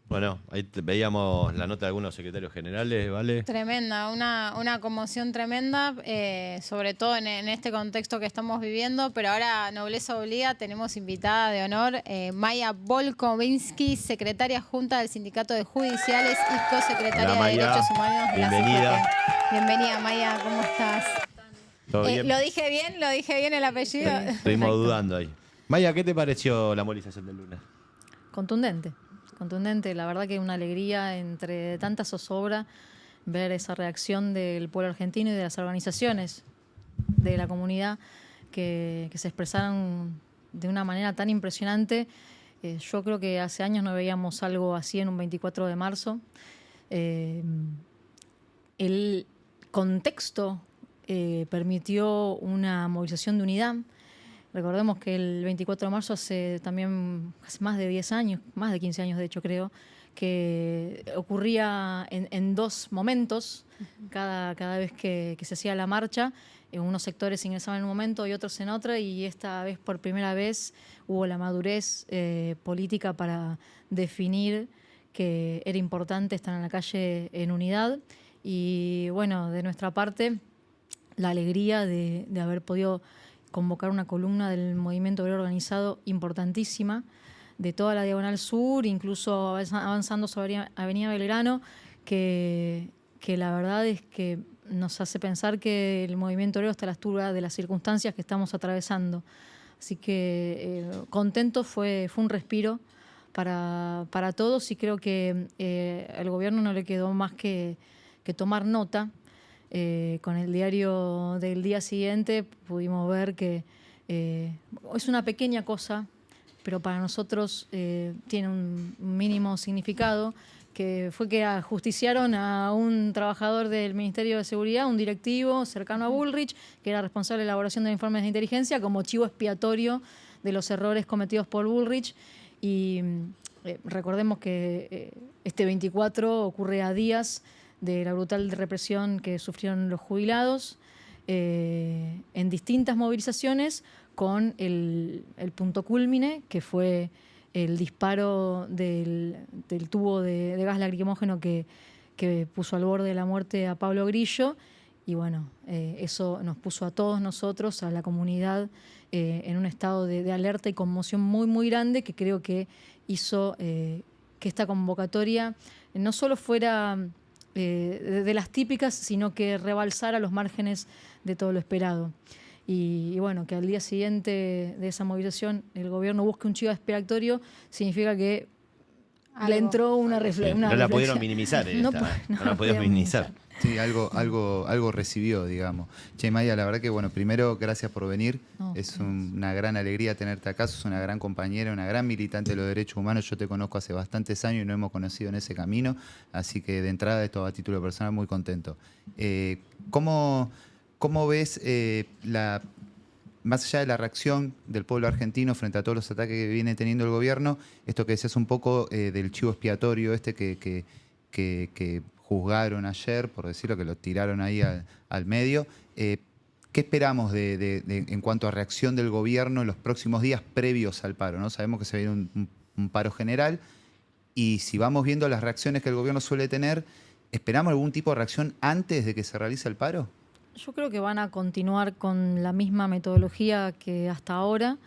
Bueno, ahí veíamos la nota de algunos secretarios generales, ¿vale? Tremenda, una conmoción tremenda, sobre todo en este contexto que estamos viviendo, pero ahora Nobleza Obliga, tenemos invitada de honor Maya Volkovinsky, secretaria junta del Sindicato de Judiciales y Hola cosecretaria de Maya, Derechos Humanos de la bienvenida. CGT. Bienvenida Maya, ¿cómo estás? ¿Todo bien? ¿Lo dije bien? ¿Lo dije bien el apellido? Sí. Estuvimos dudando ahí. Maya, ¿qué te pareció la movilización del lunes? Contundente, contundente. La verdad que una alegría entre tanta zozobra ver esa reacción del pueblo argentino y de las organizaciones de la comunidad que se expresaron de una manera tan impresionante. Yo creo que hace años no veíamos algo así en un 24 de marzo. El contexto permitió una movilización de unidad. Recordemos que el 24 de marzo hace también más de 10 años, más de 15 años de hecho creo, que ocurría en dos momentos, cada vez que se hacía la marcha, unos sectores ingresaban en un momento y otros en otro, y esta vez por primera vez hubo la madurez política para definir que era importante estar en la calle en unidad. Y bueno, de nuestra parte, la alegría de haber podido convocar una columna del movimiento obrero organizado importantísima de toda la Diagonal Sur, incluso avanzando sobre Avenida Belgrano, que la verdad es que nos hace pensar que el movimiento obrero está a la altura de las circunstancias que estamos atravesando. Así que contento, fue un respiro para todos, y creo que al gobierno no le quedó más que tomar nota. Con el diario del día siguiente pudimos ver que es una pequeña cosa, pero para nosotros tiene un mínimo significado, que fue que ajusticiaron a un trabajador del Ministerio de Seguridad, un directivo cercano a Bullrich, que era responsable de la elaboración de informes de inteligencia, como chivo expiatorio de los errores cometidos por Bullrich. Y recordemos que este 24 ocurre a días de la brutal represión que sufrieron los jubilados en distintas movilizaciones, con el punto cúlmine, que fue el disparo del tubo de gas lacrimógeno que puso al borde de la muerte a Pablo Grillo. Y bueno, eso nos puso a todos nosotros, a la comunidad, en un estado de alerta y conmoción muy, muy grande, que creo que hizo que esta convocatoria no solo fuera de las típicas, sino que rebalsara los márgenes de todo lo esperado. Y bueno, que al día siguiente de esa movilización el gobierno busque un chivo expiatorio, significa que le entró una reflexión. No la pudieron minimizar, No la pudieron minimizar. Sí, algo recibió, digamos. Che, Maya, la verdad que, bueno, primero, gracias por venir. No, Una gran alegría tenerte acá. Sos una gran compañera, una gran militante de los derechos humanos. Yo te conozco hace bastantes años y nos hemos conocido en ese camino. Así que, de entrada, esto a título personal, muy contento. ¿Cómo ves más allá de la reacción del pueblo argentino frente a todos los ataques que viene teniendo el gobierno, esto que decías un poco del chivo expiatorio que juzgaron ayer, por decirlo, que lo tiraron ahí al medio? ¿Qué esperamos en cuanto a reacción del gobierno en los próximos días previos al paro, ¿no? Sabemos que se viene un paro general, y si vamos viendo las reacciones que el gobierno suele tener, ¿esperamos algún tipo de reacción antes de que se realice el paro? yo creo que van a continuar con la misma metodología que hasta ahora,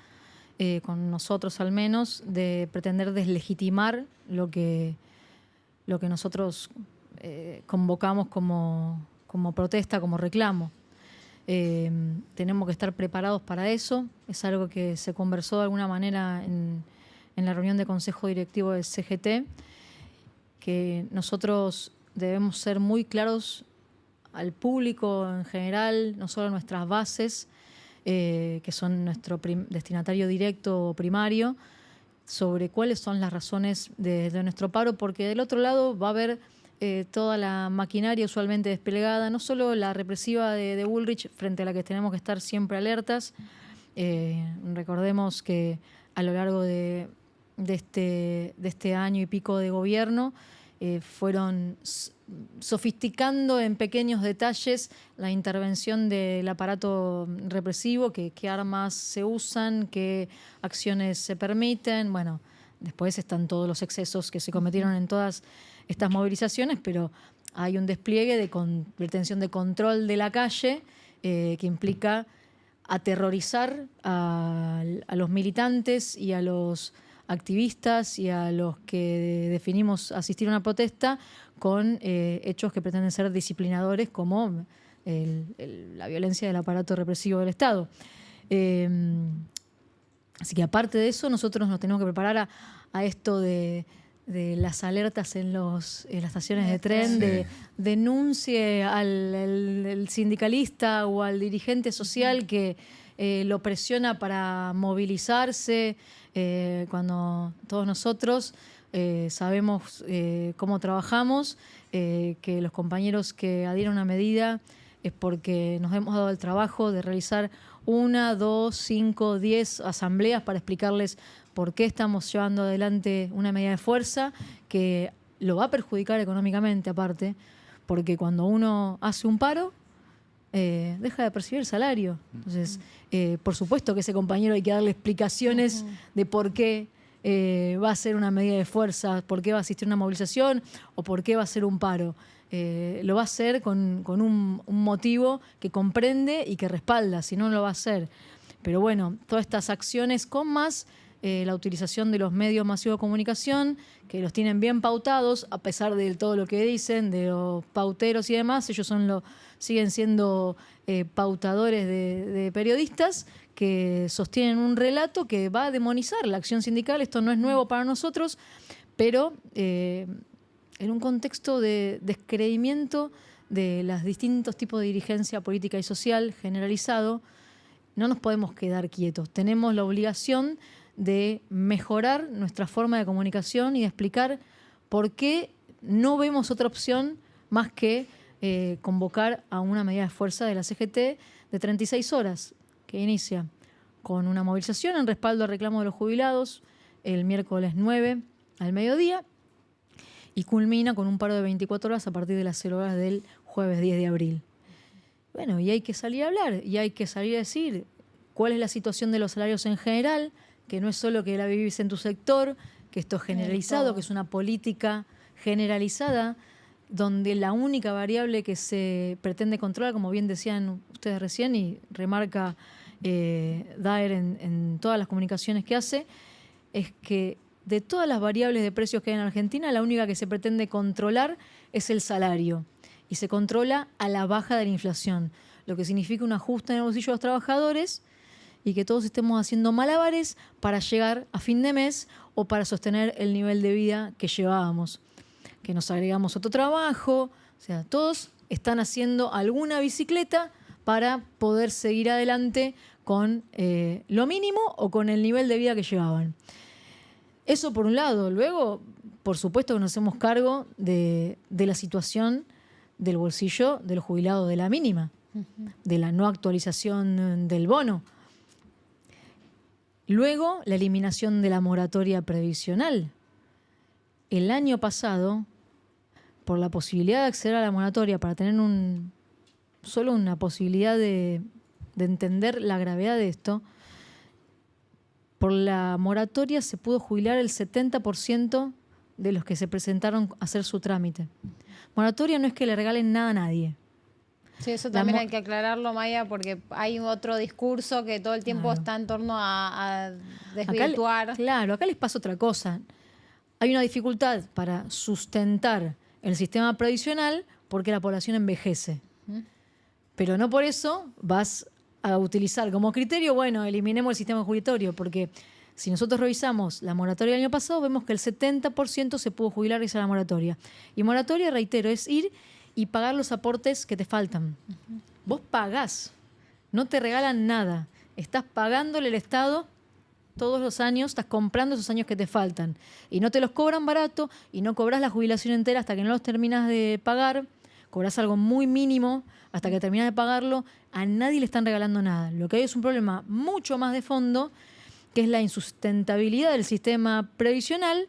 con nosotros al menos, de pretender deslegitimar lo que nosotros convocamos como protesta, como reclamo. Tenemos que estar preparados para eso. Es algo que se conversó de alguna manera en la reunión de consejo directivo del CGT, que nosotros debemos ser muy claros al público en general, no solo a nuestras bases, que son nuestro destinatario directo o primario, sobre cuáles son las razones de nuestro paro, porque del otro lado va a haber toda la maquinaria usualmente desplegada, no solo la represiva de Bullrich, frente a la que tenemos que estar siempre alertas. Recordemos que a lo largo de este año y pico de gobierno fueron sofisticando en pequeños detalles la intervención del aparato represivo, qué armas se usan, qué acciones se permiten. Bueno, después están todos los excesos que se cometieron en todas estas movilizaciones, pero hay un despliegue de pretensión de control de la calle que implica aterrorizar a los militantes y a los activistas y a los que definimos asistir a una protesta con hechos que pretenden ser disciplinadores como la violencia del aparato represivo del Estado. Así que aparte de eso, nosotros nos tenemos que preparar a esto de las alertas en las estaciones de tren, de denuncie al sindicalista o al dirigente social que lo presiona para movilizarse, cuando todos nosotros sabemos cómo trabajamos, que los compañeros que adhieren a una medida es porque nos hemos dado el trabajo de realizar 1, 2, 5, 10 asambleas para explicarles por qué estamos llevando adelante una medida de fuerza que lo va a perjudicar económicamente aparte, porque cuando uno hace un paro, deja de percibir el salario. Entonces, por supuesto que ese compañero hay que darle explicaciones de por qué va a ser una medida de fuerza, por qué va a asistir a una movilización o por qué va a ser un paro. Lo va a hacer con un motivo que comprende y que respalda, si no, no lo va a hacer. Pero bueno, todas estas acciones con más la utilización de los medios masivos de comunicación, que los tienen bien pautados, a pesar de todo lo que dicen, de los pauteros y demás, ellos siguen siendo pautadores de periodistas que sostienen un relato que va a demonizar la acción sindical. Esto no es nuevo para nosotros, pero en un contexto de descreimiento de los distintos tipos de dirigencia política y social generalizado, no nos podemos quedar quietos. Tenemos la obligación de mejorar nuestra forma de comunicación y de explicar por qué no vemos otra opción más que convocar a una medida de fuerza de la CGT de 36 horas, que inicia con una movilización en respaldo al reclamo de los jubilados el miércoles 9 al mediodía y culmina con un paro de 24 horas a partir de las 0 horas del jueves 10 de abril. Bueno, y hay que salir a hablar, y hay que salir a decir cuál es la situación de los salarios en general, que no es solo que la vivís en tu sector, que esto es generalizado, que es una política generalizada, donde la única variable que se pretende controlar, como bien decían ustedes recién, y remarca Daer en todas las comunicaciones que hace, es que de todas las variables de precios que hay en Argentina, la única que se pretende controlar es el salario. Y se controla a la baja de la inflación, lo que significa un ajuste en el bolsillo de los trabajadores y que todos estemos haciendo malabares para llegar a fin de mes o para sostener el nivel de vida que llevábamos. Que nos agregamos otro trabajo, o sea, todos están haciendo alguna bicicleta para poder seguir adelante con lo mínimo o con el nivel de vida que llevaban. Eso por un lado. Luego, por supuesto que nos hacemos cargo de la situación del bolsillo de los jubilados de la mínima, de la no actualización del bono. Luego, la eliminación de la moratoria previsional. El año pasado, por la posibilidad de acceder a la moratoria para tener solo una posibilidad de entender la gravedad de esto, por la moratoria se pudo jubilar el 70% de los que se presentaron a hacer su trámite. Moratoria no es que le regalen nada a nadie. Sí, eso también hay que aclararlo, Maya, porque hay otro discurso que todo el tiempo está en torno a desvirtuar. Acá les pasa otra cosa. Hay una dificultad para sustentar el sistema previsional porque la población envejece. Pero no por eso vas a utilizar como criterio, bueno, eliminemos el sistema jubilatorio, porque si nosotros revisamos la moratoria del año pasado, vemos que el 70% se pudo jubilar gracias a la moratoria. Y moratoria, reitero, es ir y pagar los aportes que te faltan. Vos pagás, no te regalan nada. Estás pagándole al Estado todos los años, estás comprando esos años que te faltan. Y no te los cobran barato y no cobras la jubilación entera hasta que no los terminas de pagar. Cobras algo muy mínimo hasta que terminas de pagarlo. A nadie le están regalando nada. Lo que hay es un problema mucho más de fondo, que es la insustentabilidad del sistema previsional,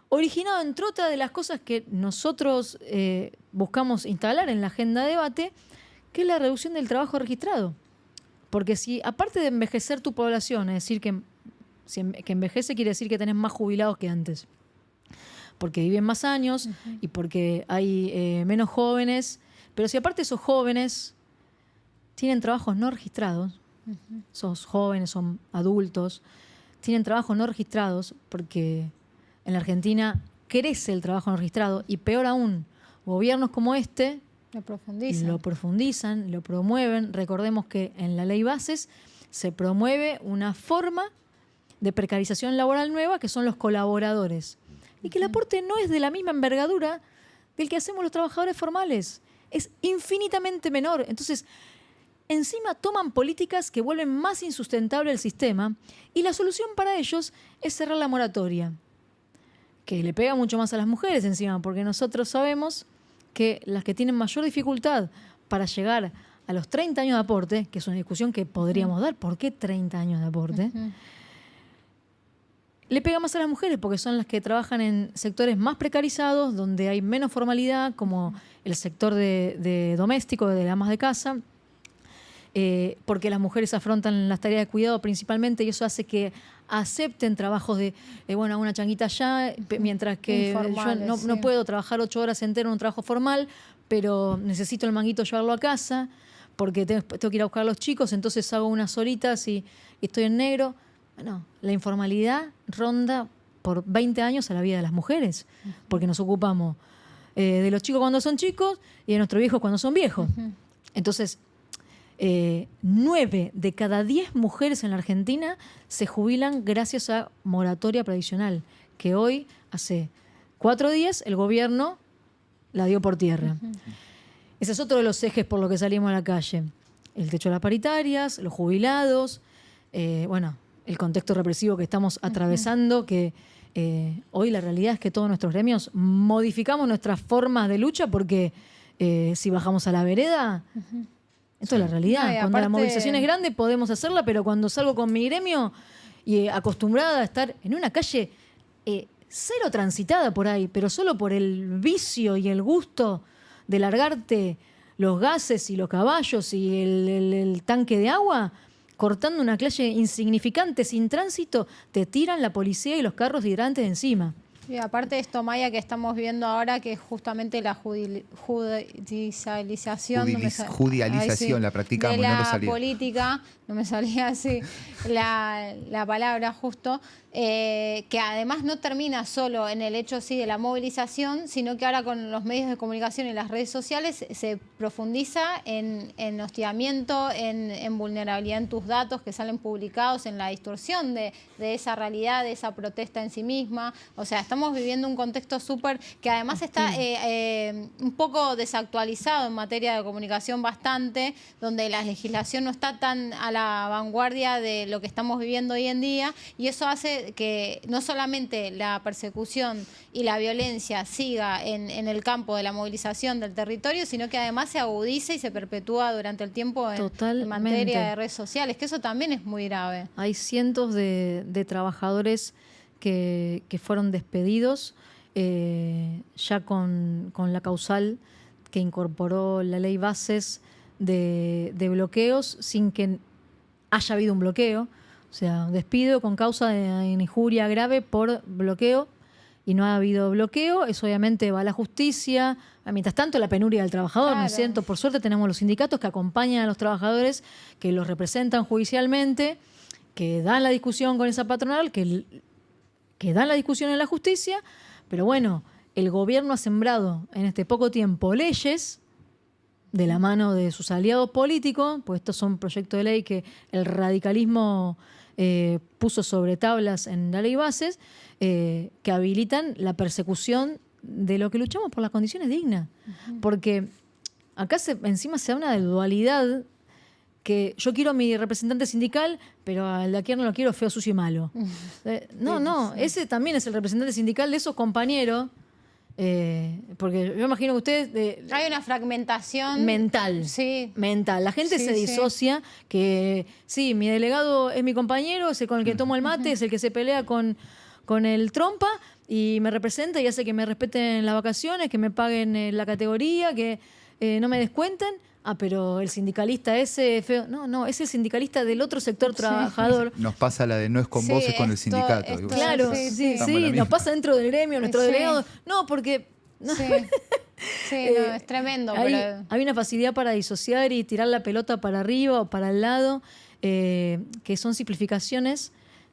originado entre otras de las cosas que nosotros buscamos instalar en la agenda de debate, que es la reducción del trabajo registrado. Porque si, aparte de envejecer tu población, es decir, que Que envejece quiere decir que tenés más jubilados que antes. Porque viven más años y porque hay menos jóvenes. Pero si aparte esos jóvenes tienen trabajos no registrados, esos jóvenes son adultos, tienen trabajos no registrados porque en la Argentina crece el trabajo no registrado y peor aún, gobiernos como este lo profundizan, lo promueven. Recordemos que en la ley Bases se promueve una forma de precarización laboral nueva que son los colaboradores y que el aporte no es de la misma envergadura del que hacemos los trabajadores formales, es infinitamente menor. Entonces, encima toman políticas que vuelven más insustentable el sistema y la solución para ellos es cerrar la moratoria, que le pega mucho más a las mujeres encima, porque nosotros sabemos que las que tienen mayor dificultad para llegar a los 30 años de aporte, que es una discusión que podríamos dar, ¿por qué 30 años de aporte? Le pega más a las mujeres porque son las que trabajan en sectores más precarizados, donde hay menos formalidad, como el sector de doméstico, de amas de casa, porque las mujeres afrontan las tareas de cuidado principalmente y eso hace que acepten trabajos de, una changuita allá, mientras que yo no puedo trabajar 8 horas enteras en un trabajo formal, pero necesito el manguito llevarlo a casa porque tengo que ir a buscar a los chicos, entonces hago unas horitas y estoy en negro. Bueno, la informalidad ronda por 20 años a la vida de las mujeres, porque nos ocupamos de los chicos cuando son chicos y de nuestros viejos cuando son viejos. Entonces, 9 de cada 10 mujeres en la Argentina se jubilan gracias a moratoria previsional, que hoy, hace 4 días, el gobierno la dio por tierra. Ese es otro de los ejes por los que salimos a la calle. El techo de las paritarias, los jubilados, el contexto represivo que estamos atravesando, que hoy la realidad es que todos nuestros gremios modificamos nuestras formas de lucha porque si bajamos a la vereda, esto es la realidad. No, cuando aparte, la movilización es grande podemos hacerla, pero cuando salgo con mi gremio y acostumbrada a estar en una calle cero transitada por ahí, pero solo por el vicio y el gusto de largarte los gases y los caballos y el tanque de agua, cortando una calle insignificante, sin tránsito, te tiran la policía y los carros de hidrantes de encima. Y aparte de esto, Maya, que estamos viendo ahora, que es justamente la judicialización, judialización, la practicamos, de no lo la salía. política, no me salía así la palabra justo, que además no termina solo en el hecho sí de la movilización, sino que ahora con los medios de comunicación y las redes sociales se profundiza en hostigamiento, en vulnerabilidad en tus datos que salen publicados, en la distorsión de esa realidad, de esa protesta en sí misma. O sea, estamos viviendo un contexto súper que además está un poco desactualizado en materia de comunicación bastante, donde la legislación no está tan a la vanguardia de lo que estamos viviendo hoy en día, y eso hace que no solamente la persecución y la violencia siga en el campo de la movilización del territorio, sino que además se agudice y se perpetúa durante el tiempo en materia de redes sociales, que eso también es muy grave. Hay cientos de trabajadores que fueron despedidos ya con la causal que incorporó la ley Bases de bloqueos sin que haya habido un bloqueo. O sea, despido con causa de injuria grave por bloqueo y no ha habido bloqueo. Eso obviamente va a la justicia. Mientras tanto, la penuria del trabajador, ¿no es cierto? Por suerte tenemos los sindicatos que acompañan a los trabajadores, que los representan judicialmente, que dan la discusión con esa patronal, que dan la discusión en la justicia. Pero bueno, el gobierno ha sembrado en este poco tiempo leyes de la mano de sus aliados políticos, pues estos son proyectos de ley que el radicalismo puso sobre tablas en la ley Bases, que habilitan la persecución de lo que luchamos por las condiciones dignas. Porque acá encima se habla de dualidad, que yo quiero a mi representante sindical, pero al de aquí no lo quiero feo, sucio y malo. Ese también es el representante sindical de esos compañeros. Porque yo imagino que ustedes... hay una fragmentación mental. Sí. Mental. La gente se disocia que, sí, mi delegado es mi compañero, es el con el que tomo el mate, es el que se pelea con el trompa y me representa y hace que me respeten las vacaciones, que me paguen la categoría, que no me descuenten. pero el sindicalista ese es feo. No, es el sindicalista del otro sector trabajador. Nos pasa la de no es con vos, es con el sindicato. Digo, Claro, sí, nos pasa dentro del gremio, nuestro delegado. No, porque... No. Sí, no, es tremendo. Hay una facilidad para disociar y tirar la pelota para arriba o para el lado, que son simplificaciones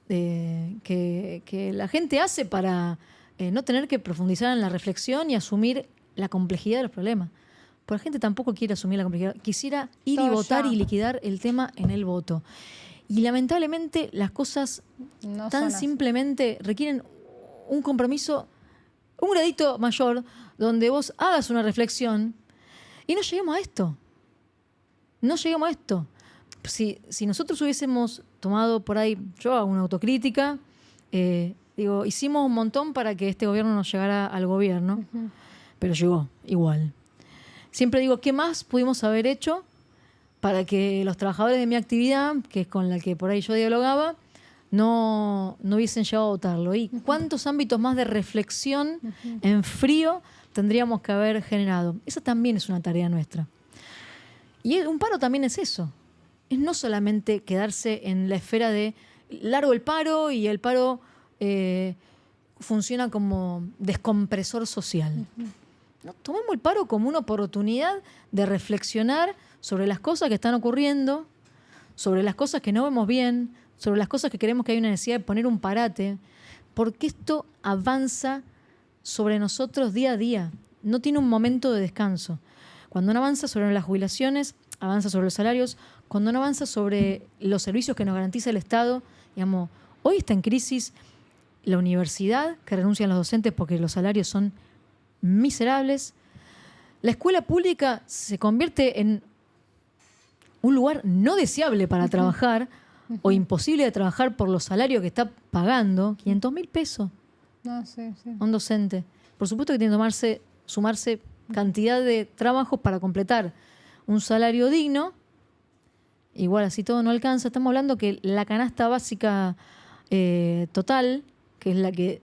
que la gente hace para no tener que profundizar en la reflexión y asumir la complejidad de los problemas. Pero la gente tampoco quiere asumir la complejidad. Quisiera ir y votar y liquidar el tema en el voto. Y lamentablemente las cosas No tan son así. simplemente requieren un compromiso, un gradito mayor, donde vos hagas una reflexión y no lleguemos a esto. No lleguemos a esto. Si nosotros hubiésemos tomado por ahí, yo hago una autocrítica, hicimos un montón para que este gobierno no llegara al gobierno, pero llegó igual. Siempre digo, ¿qué más pudimos haber hecho para que los trabajadores de mi actividad, que es con la que por ahí yo dialogaba, no hubiesen llegado a votarlo? ¿Y cuántos ámbitos más de reflexión en frío tendríamos que haber generado? Esa también es una tarea nuestra. Y un paro también es eso. Es no solamente quedarse en la esfera de largo el paro y el paro funciona como descompresor social. No, tomemos el paro como una oportunidad de reflexionar sobre las cosas que están ocurriendo, sobre las cosas que no vemos bien, sobre las cosas que creemos que hay una necesidad de poner un parate, porque esto avanza sobre nosotros día a día. No tiene un momento de descanso. Cuando no avanza sobre las jubilaciones, avanza sobre los salarios. Cuando no avanza sobre los servicios que nos garantiza el Estado, digamos, hoy está en crisis la universidad, que renuncian los docentes porque los salarios son miserables. La escuela pública se convierte en un lugar no deseable para trabajar o imposible de trabajar por los salarios que está pagando. 500.000 pesos No, sí. a un docente. Por supuesto que tiene que sumarse cantidad de trabajos para completar un salario digno. Igual así todo no alcanza. Estamos hablando que la canasta básica total, que es la que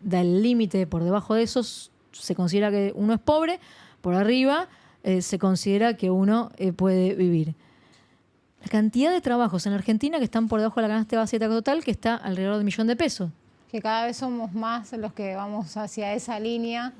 da el límite, por debajo de esos se considera que uno es pobre, por arriba se considera que uno puede vivir. La cantidad de trabajos en Argentina que están por debajo de la canasta básica total, que está alrededor de $1.000.000 de pesos. Que cada vez somos más los que vamos hacia esa línea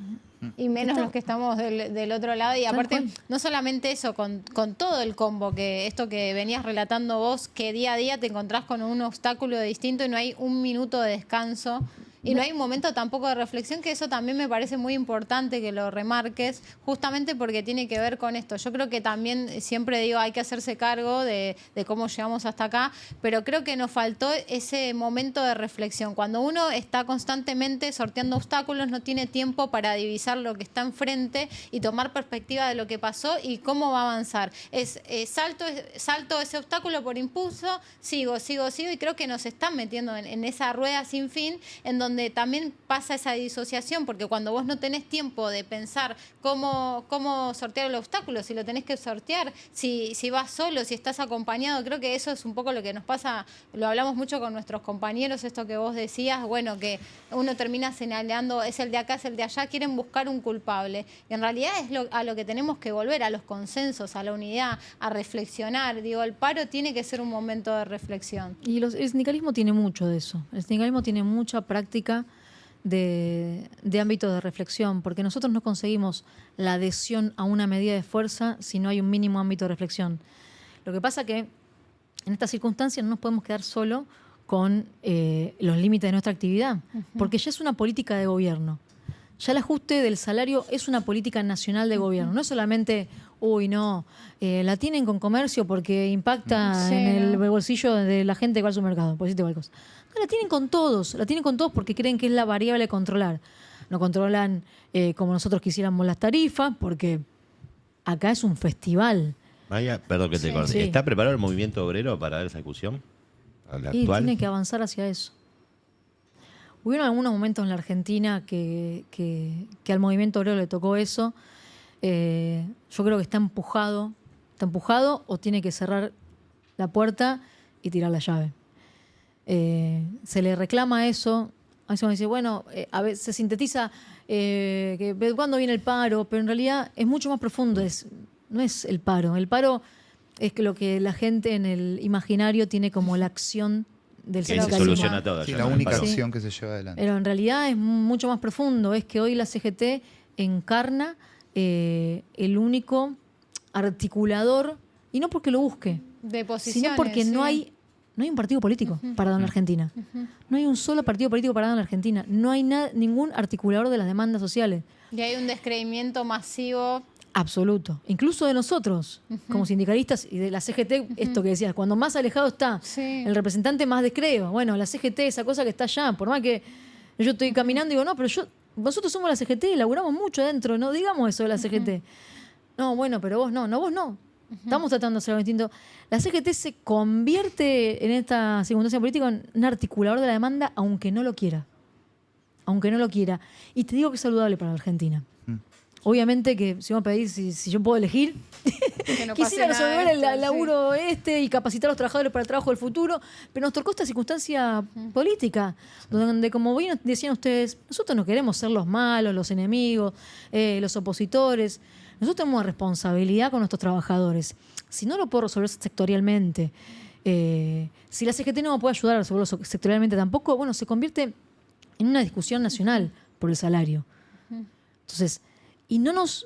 y menos los que estamos del otro lado. Y aparte, no solamente eso, con todo el combo, que esto que venías relatando vos, que día a día te encontrás con un obstáculo distinto y no hay un minuto de descanso. Y no hay un momento tampoco de reflexión, que eso también me parece muy importante que lo remarques, justamente porque tiene que ver con esto. Yo creo que también, siempre digo, hay que hacerse cargo de cómo llegamos hasta acá, pero creo que nos faltó ese momento de reflexión. Cuando uno está constantemente sorteando obstáculos, no tiene tiempo para divisar lo que está enfrente y tomar perspectiva de lo que pasó y cómo va a avanzar. Salto ese obstáculo por impulso, sigo, y creo que nos están metiendo en esa rueda sin fin, en donde también pasa esa disociación, porque cuando vos no tenés tiempo de pensar cómo sortear el obstáculo, si lo tenés que sortear, si vas solo, si estás acompañado, creo que eso es un poco lo que nos pasa, lo hablamos mucho con nuestros compañeros, esto que vos decías, bueno, que uno termina señalando, es el de acá, es el de allá, quieren buscar un culpable. Y en realidad es a lo que tenemos que volver, a los consensos, a la unidad, a reflexionar. Digo, el paro tiene que ser un momento de reflexión. Y el sindicalismo tiene mucho de eso. El sindicalismo tiene mucha práctica de ámbito de reflexión, porque nosotros no conseguimos la adhesión a una medida de fuerza si no hay un mínimo ámbito de reflexión. Lo que pasa que en estas circunstancias no nos podemos quedar solo con los límites de nuestra actividad, porque ya es una política de gobierno. Ya el ajuste del salario es una política nacional de gobierno, no es solamente, la tienen con comercio porque impacta en el bolsillo de la gente que va al supermercado, por decirte cualquier cosa. No, la tienen con todos porque creen que es la variable a controlar. No controlan como nosotros quisiéramos las tarifas, porque acá es un festival. Maya, perdón que te corte. Sí. ¿Está preparado el movimiento obrero para dar esa discusión? ¿La Y actual? tiene que avanzar hacia eso. Hubieron algunos momentos en la Argentina que al movimiento obrero le tocó eso. Yo creo que está empujado o tiene que cerrar la puerta y tirar la llave. Se le reclama eso. A veces uno dice, bueno, a veces se sintetiza que cuándo viene el paro, pero en realidad es mucho más profundo. no es el paro. El paro es que lo que la gente en el imaginario tiene como la acción del Que se sindicalismo. soluciona todo. Sí, ya la no me única paro. acción que se lleva adelante. Pero en realidad es mucho más profundo. Es que hoy la CGT encarna el único articulador, y no porque lo busque, De posiciones. sino porque sí. no hay un partido político parado en la Argentina. No hay un solo partido político parado en la Argentina. No hay ningún articulador de las demandas sociales. Y hay un descreimiento masivo. Absoluto. Incluso de nosotros, como sindicalistas y de la CGT, esto que decías, cuando más alejado está Sí. el representante, más descreo. Bueno, la CGT, esa cosa que está allá, por más que yo estoy caminando y digo, no, pero nosotros somos la CGT y laburamos mucho adentro, no digamos eso de la CGT. No, bueno, pero vos no, vos no. Estamos tratando de hacer algo distinto. La CGT se convierte en esta circunstancia política en un articulador de la demanda, aunque no lo quiera. Aunque no lo quiera. Y te digo que es saludable para la Argentina. Obviamente que si vos me pedís si yo puedo elegir, Que no pase quisiera nada resolver de el esto, laburo y capacitar a los trabajadores para el trabajo del futuro, pero nos tocó esta circunstancia política, donde, como bien decían ustedes, nosotros no queremos ser los malos, los enemigos, los opositores. Nosotros tenemos una responsabilidad con nuestros trabajadores. Si no lo puedo resolver sectorialmente, si la CGT no me puede ayudar a resolverlo sectorialmente tampoco, bueno, se convierte en una discusión nacional por el salario. Entonces, y no nos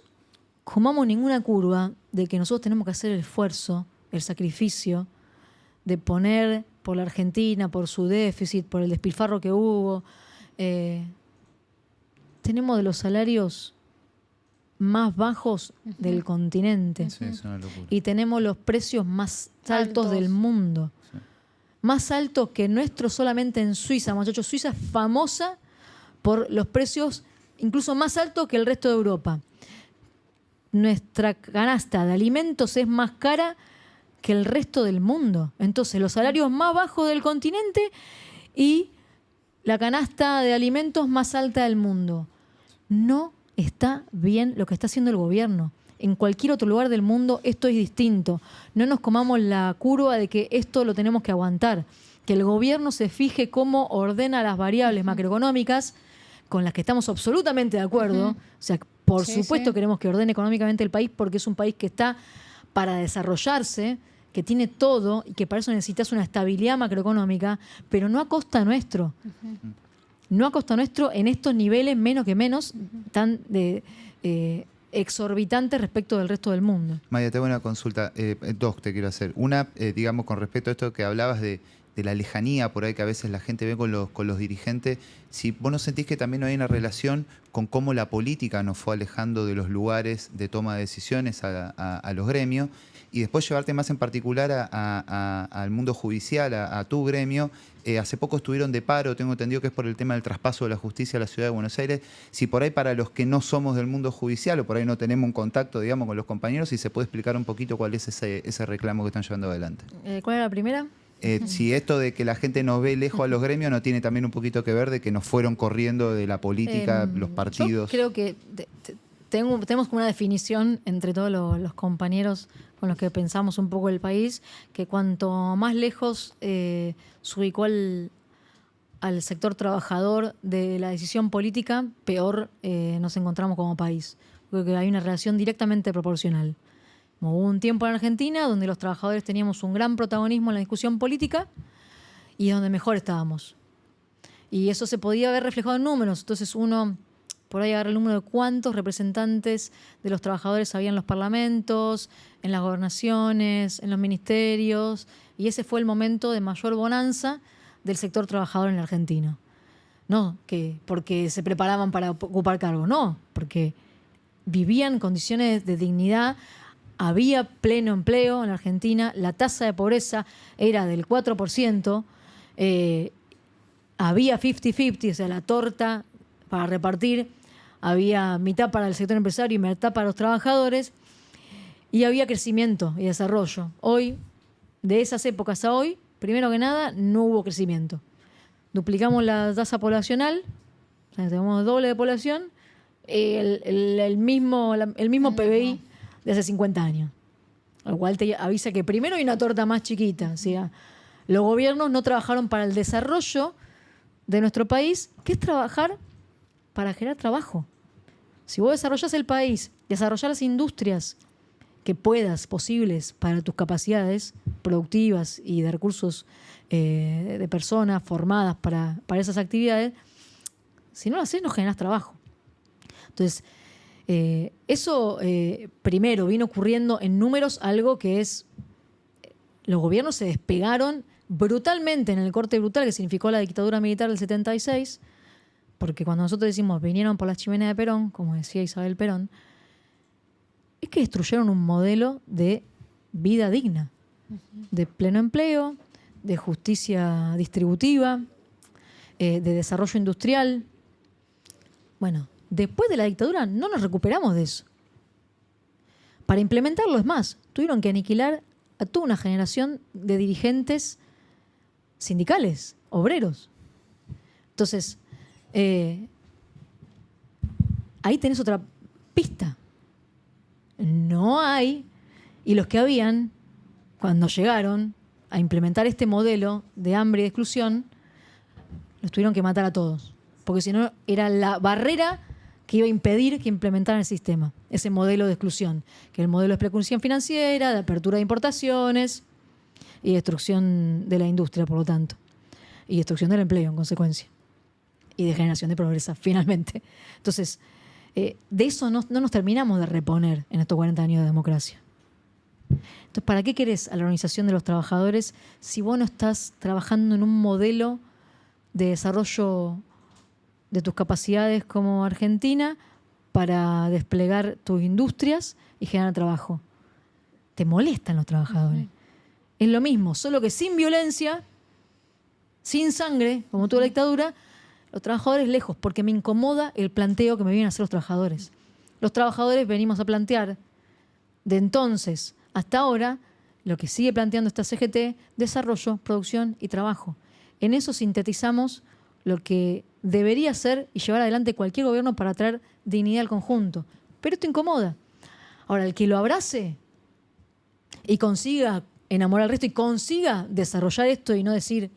comamos ninguna curva de que nosotros tenemos que hacer el esfuerzo, el sacrificio de poner por la Argentina, por su déficit, por el despilfarro que hubo. Tenemos de los salarios más bajos del continente. Sí, es una locura. Y tenemos los precios más altos del mundo. Sí. Más altos que nuestros solamente en Suiza, muchachos. Suiza es famosa por los precios incluso más altos que el resto de Europa. Nuestra canasta de alimentos es más cara que el resto del mundo. Entonces, los salarios más bajos del continente y la canasta de alimentos más alta del mundo. No está bien lo que está haciendo el gobierno. En cualquier otro lugar del mundo esto es distinto. No nos comamos la curva de que esto lo tenemos que aguantar. Que el gobierno se fije cómo ordena las variables macroeconómicas con las que estamos absolutamente de acuerdo. O sea, por Sí, supuesto sí. queremos que ordene económicamente el país porque es un país que está para desarrollarse, que tiene todo y que para eso necesitas una estabilidad macroeconómica, pero no a costa nuestro. No a costa nuestro en estos niveles menos que menos tan exorbitantes respecto del resto del mundo. Maya, te hago una consulta. Dos te quiero hacer. Una, digamos, con respecto a esto que hablabas de la lejanía por ahí que a veces la gente ve con los dirigentes. Si vos no sentís que también hay una relación con cómo la política nos fue alejando de los lugares de toma de decisiones a los gremios, y después llevarte más en particular al mundo judicial, a tu gremio. Hace poco estuvieron de paro, tengo entendido que es por el tema del traspaso de la justicia a la ciudad de Buenos Aires. Si por ahí para los que no somos del mundo judicial o por ahí no tenemos un contacto, digamos, con los compañeros, si se puede explicar un poquito cuál es ese reclamo que están llevando adelante. ¿Cuál era la primera? Si esto de que la gente nos ve lejos a los gremios no tiene también un poquito que ver de que nos fueron corriendo de la política, los partidos. Yo creo que tenemos una definición entre todos los compañeros con los que pensamos un poco el país, que cuanto más lejos se ubicó al sector trabajador de la decisión política, peor nos encontramos como país. Creo que hay una relación directamente proporcional. Hubo un tiempo en Argentina donde los trabajadores teníamos un gran protagonismo en la discusión política y donde mejor estábamos. Y eso se podía ver reflejado en números. Entonces uno por ahí agarra el número de cuántos representantes de los trabajadores había en los parlamentos, en las gobernaciones, en los ministerios, y ese fue el momento de mayor bonanza del sector trabajador en la Argentina. No que porque se preparaban para ocupar cargos, no, porque vivían condiciones de dignidad. Había pleno empleo en la Argentina, la tasa de pobreza era del 4%, había 50-50, o sea, la torta para repartir, había mitad para el sector empresario y mitad para los trabajadores, y había crecimiento y desarrollo. Hoy, de esas épocas a hoy, primero que nada, no hubo crecimiento. Duplicamos la tasa poblacional, o sea, tenemos el doble de población, el mismo PBI de hace 50 años. Lo cual te avisa que primero hay una torta más chiquita. O sea, los gobiernos no trabajaron para el desarrollo de nuestro país, que es trabajar para generar trabajo. Si vos desarrollás el país, desarrollás las industrias que puedas, posibles para tus capacidades productivas y de recursos de personas formadas para esas actividades, si no lo haces no generas trabajo. Entonces, eso primero vino ocurriendo en números, algo que es, los gobiernos se despegaron brutalmente en el corte brutal que significó la dictadura militar del 76, porque cuando nosotros decimos vinieron por las chimeneas de Perón, como decía Isabel Perón, es que destruyeron un modelo de vida digna, de pleno empleo, de justicia distributiva, de desarrollo industrial. Bueno, después de la dictadura no nos recuperamos de eso. Para implementarlo, es más, tuvieron que aniquilar a toda una generación de dirigentes sindicales, obreros. Entonces, ahí tenés otra pista. No hay, y los que habían, cuando llegaron a implementar este modelo de hambre y de exclusión, los tuvieron que matar a todos. Porque si no, era la barrera que iba a impedir que implementaran el sistema, ese modelo de exclusión, que es el modelo de especulación financiera, de apertura de importaciones y destrucción de la industria, por lo tanto, y destrucción del empleo, en consecuencia, y de generación de pobreza, finalmente. Entonces, de eso no nos terminamos de reponer en estos 40 años de democracia. Entonces, ¿para qué querés a la organización de los trabajadores si vos no estás trabajando en un modelo de desarrollo de tus capacidades como Argentina para desplegar tus industrias y generar trabajo? Te molestan los trabajadores. Es lo mismo, solo que sin violencia, sin sangre, como tuvo la dictadura, los trabajadores lejos, porque me incomoda el planteo que me vienen a hacer los trabajadores. Los trabajadores venimos a plantear, de entonces hasta ahora, lo que sigue planteando esta CGT: desarrollo, producción y trabajo. En eso sintetizamos lo que debería ser y llevar adelante cualquier gobierno para traer dignidad al conjunto. Pero esto incomoda. Ahora, el que lo abrace y consiga enamorar al resto y consiga desarrollar esto y no decir,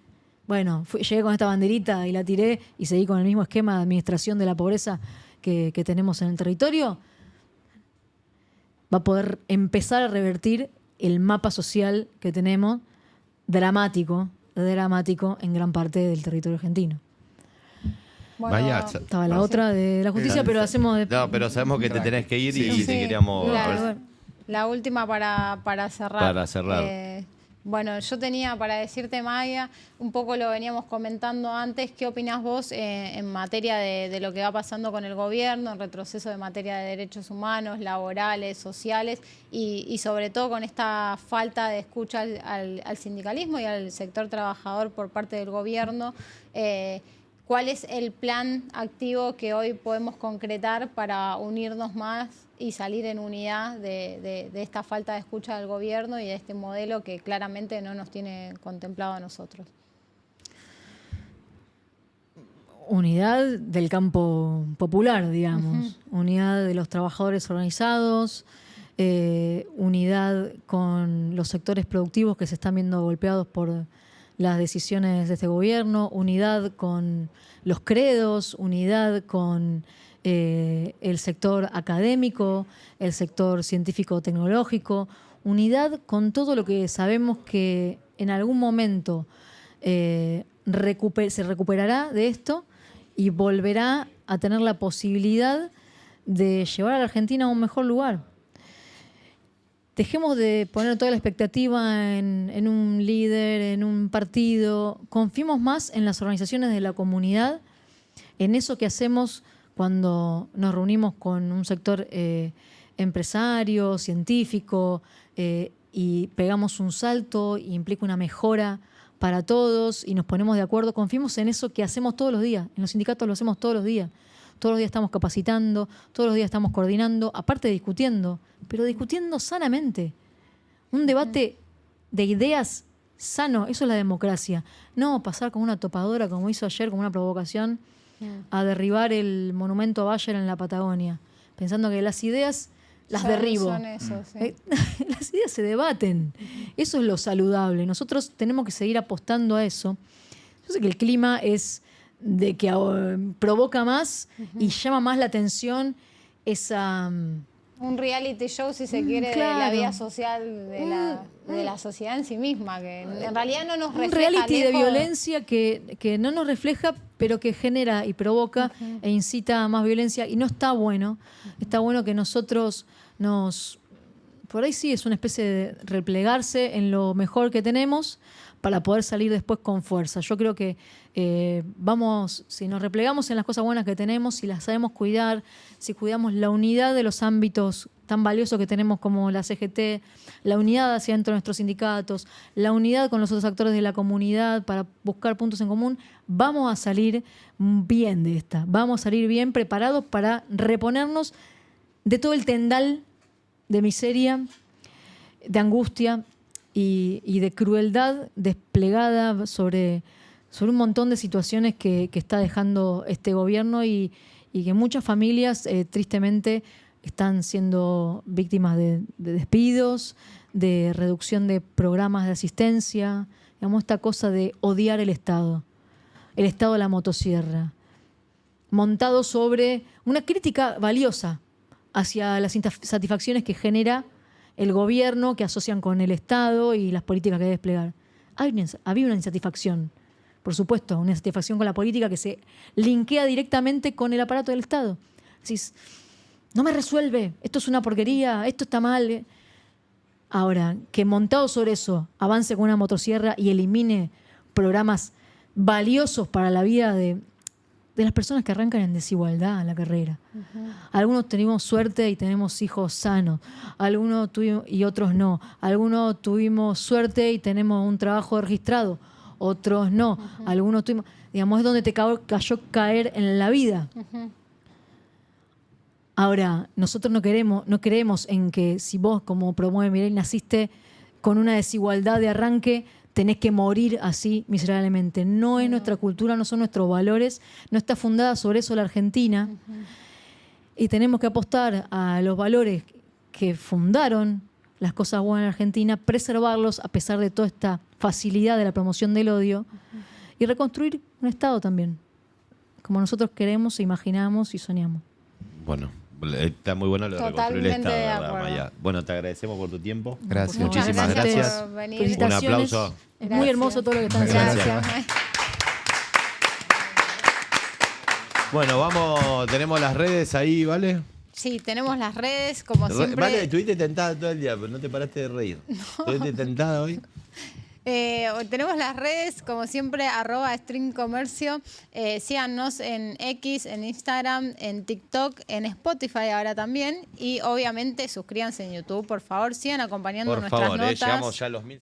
bueno, llegué con esta banderita y la tiré y seguí con el mismo esquema de administración de la pobreza que tenemos en el territorio, va a poder empezar a revertir el mapa social que tenemos, dramático en gran parte del territorio argentino. Bueno, Vaya, Estaba la otra de la justicia, pero hacemos... No, pero sabemos que te tenés que ir y te queríamos... La última para cerrar. Para cerrar. Bueno, yo tenía para decirte, Maya, un poco lo veníamos comentando antes, ¿qué opinás vos en materia de lo que va pasando con el gobierno, en retroceso de materia de derechos humanos, laborales, sociales y sobre todo con esta falta de escucha al sindicalismo y al sector trabajador por parte del gobierno? ¿Cuál es el plan activo que hoy podemos concretar para unirnos más y salir en unidad de esta falta de escucha del gobierno y de este modelo que claramente no nos tiene contemplado a nosotros? Unidad del campo popular, digamos. Unidad de los trabajadores organizados, unidad con los sectores productivos que se están viendo golpeados por las decisiones de este gobierno, unidad con los credos, unidad con el sector académico, el sector científico-tecnológico, unidad con todo lo que sabemos que en algún momento se recuperará de esto y volverá a tener la posibilidad de llevar a la Argentina a un mejor lugar. Dejemos de poner toda la expectativa en un líder, en un partido. Confiemos más en las organizaciones de la comunidad, en eso que hacemos cuando nos reunimos con un sector empresario, científico, y pegamos un salto y implica una mejora para todos y nos ponemos de acuerdo. Confiemos en eso que hacemos todos los días. En los sindicatos lo hacemos todos los días. Todos los días estamos capacitando, todos los días estamos coordinando, aparte de discutiendo, pero discutiendo sanamente. Un debate de ideas sano, eso es la democracia. No pasar con una topadora, como hizo ayer, con una provocación, a derribar el monumento a Bayer en la Patagonia, pensando que las ideas las derribo. Son eso, sí. Las ideas se debaten. Eso es lo saludable. Nosotros tenemos que seguir apostando a eso. Yo sé que el clima es de que provoca más y llama más la atención esa Un reality show, si se quiere, de la claro. vida social de la sociedad en sí misma, que en realidad no nos refleja. Un reality de lejos violencia que no nos refleja, pero que genera y provoca e incita a más violencia. Y no está bueno. Está bueno que nosotros por ahí sí es una especie de replegarse en lo mejor que tenemos para poder salir después con fuerza. Yo creo que si nos replegamos en las cosas buenas que tenemos, si las sabemos cuidar, si cuidamos la unidad de los ámbitos tan valiosos que tenemos como la CGT, la unidad hacia dentro de nuestros sindicatos, la unidad con los otros actores de la comunidad para buscar puntos en común, vamos a salir bien de esta. Vamos a salir bien preparados para reponernos de todo el tendal de miseria, de angustia y de crueldad desplegada sobre un montón de situaciones que está dejando este gobierno y que muchas familias tristemente están siendo víctimas de despidos, de reducción de programas de asistencia, digamos, esta cosa de odiar el Estado de la motosierra, montado sobre una crítica valiosa hacia las insatisfacciones que el gobierno, que asocian con el Estado y las políticas que debe desplegar. Había una insatisfacción, por supuesto, una insatisfacción con la política que se linkea directamente con el aparato del Estado. Decís, no me resuelve, esto es una porquería, esto está mal. Ahora, que montado sobre eso avance con una motosierra y elimine programas valiosos para la vida de las personas que arrancan en desigualdad a la carrera. Algunos tenemos suerte y tenemos hijos sanos, algunos tuvimos y otros no. Algunos tuvimos suerte y tenemos un trabajo registrado, otros no. Algunos tuvimos, digamos, es donde te cayó caer en la vida. Ahora, nosotros no creemos en que si vos, como promueve Milei, naciste con una desigualdad de arranque, tenés que morir así miserablemente. No es nuestra cultura, no son nuestros valores, no está fundada sobre eso la Argentina. Y tenemos que apostar a los valores que fundaron las cosas buenas en Argentina, preservarlos a pesar de toda esta facilidad de la promoción del odio y reconstruir un Estado también, como nosotros queremos, imaginamos y soñamos. Bueno, está muy bueno lo de reconstruir el Totalmente Estado, de ¿verdad, acuerdo. Maya? Bueno, te agradecemos por tu tiempo. Gracias. Muchísimas Muchas gracias. por venir. Un Felicitaciones. aplauso. Es muy hermoso todo lo que están haciendo. Gracias. Bueno, tenemos las redes ahí, ¿vale? Sí, tenemos las redes, como siempre. Vale, estuviste tentada todo el día, pero no te paraste de reír. ¿Estuviste tentada hoy? Tenemos las redes, como siempre, @streamcomercio. Síganos en X, en Instagram, en TikTok, en Spotify ahora también. Y obviamente suscríbanse en YouTube, por favor. Sigan acompañando Por nuestras favor, notas. llegamos ya a los 1000.